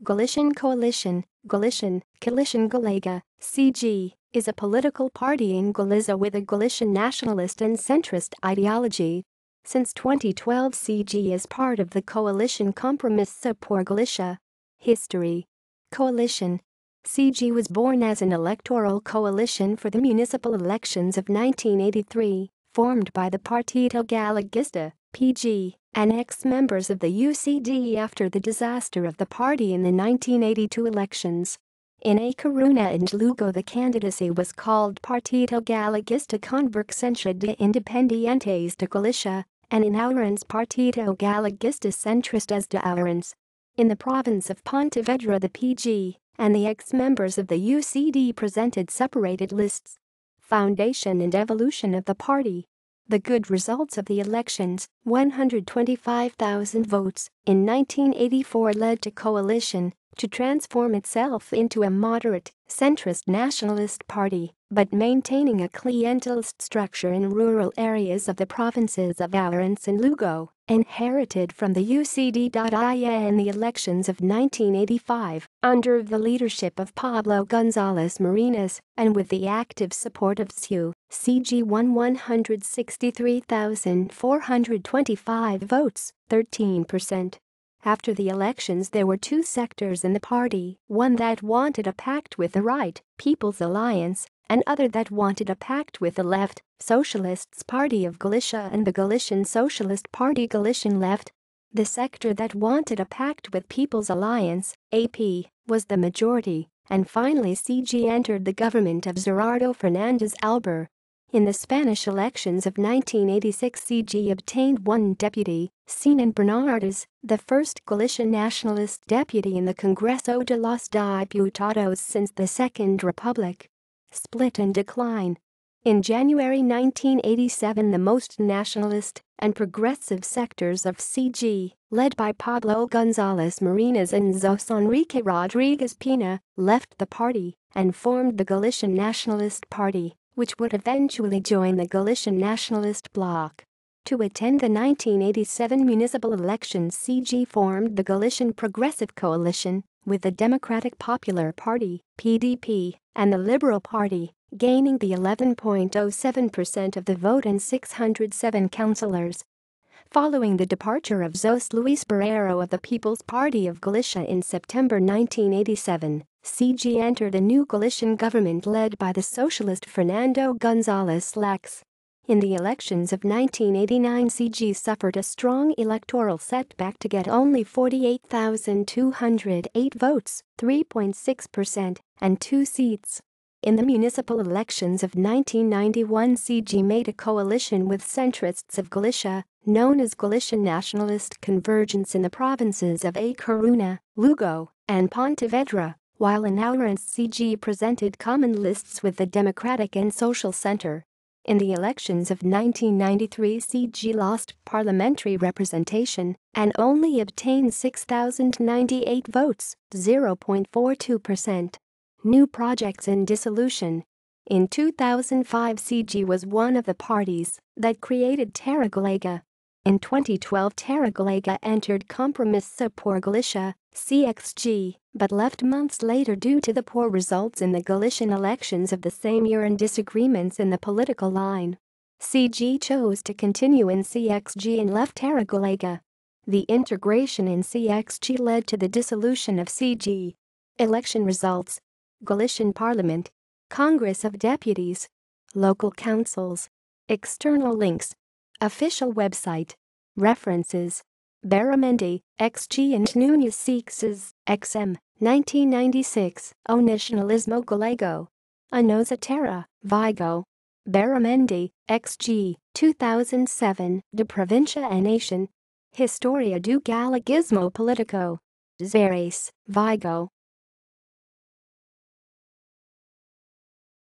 Galician Coalition, Galician Galega, CG, is a political party in Galiza with a Galician nationalist and centrist ideology. Since 2012, CG is part of the coalition Compromiso por Galicia. History. Coalition. CG was born as an electoral coalition for the municipal elections of 1983, formed by the Partido Galegista, PG, and ex-members of the UCD after the disaster of the party in the 1982 elections. In A Coruña and Lugo, the candidacy was called Partido Galegista Convergencia de Independientes de Galicia, and in Ourense Partido Galegista Centristas de Ourense. In the province of Pontevedra, the PG and the ex-members of the UCD presented separated lists. Foundation and evolution of the party. The good results of the elections, 125,000 votes, in 1984 led to coalition to transform itself into a moderate, centrist nationalist party, but maintaining a clientelist structure in rural areas of the provinces of Ourense and Lugo, inherited from the UCD. In the elections of 1985, under the leadership of Pablo González Marinas, and with the active support of CU, CG won 163,425 votes, 13%. After the elections, there were two sectors in the party, one that wanted a pact with the right, People's Alliance, and other that wanted a pact with the left, Socialists Party of Galicia and the Galician Socialist Party Galician Left. The sector that wanted a pact with People's Alliance, AP, was the majority, and finally CG entered the government of Gerardo Fernández Albert. In the Spanish elections of 1986, CG obtained one deputy, Sinan Bernardes, the first Galician nationalist deputy in the Congreso de los Diputados since the Second Republic. Split and decline. In January 1987, the most nationalist and progressive sectors of CG, led by Pablo González Marinas and José Enrique Rodríguez Pina, left the party and formed the Galician Nationalist Party, which would eventually join the Galician Nationalist Bloc. To attend the 1987 municipal elections, CG formed the Galician Progressive Coalition with the Democratic Popular Party, PDP, and the Liberal Party, gaining the 11.07% of the vote and 607 councillors. Following the departure of José Luis Barreiro of the People's Party of Galicia in September 1987, CG entered a new Galician government led by the socialist Fernando González Lax. In the elections of 1989, CG suffered a strong electoral setback to get only 48,208 votes, 3.6%, and 2 seats. In the municipal elections of 1991, CG made a coalition with centrists of Galicia, known as Galician Nationalist Convergence in the provinces of A Coruña, Lugo, and Pontevedra, while in Ourense CG presented common lists with the Democratic and Social Centre. In the elections of 1993, CG lost parliamentary representation and only obtained 6,098 votes, 0.42%. New projects and dissolution. In 2005, CG was one of the parties that created Terra Galega. In 2012, Terra Galega entered Compromiso por Galicia, CXG, but left months later due to the poor results in the Galician elections of the same year and disagreements in the political line. CG chose to continue in CXG and left Terra Galega. The integration in CXG led to the dissolution of CG. Election results. Galician Parliament, Congress of Deputies, Local Councils. External links. Official website. References. Baramendi, XG and Núñez Seixas, XM, 1996, O Nacionalismo Galego. A Nosa Terra, Vigo. Baramendi, XG, 2007, De Provincia e Nation. Historia do Galeguismo Politico. Xeres, Vigo.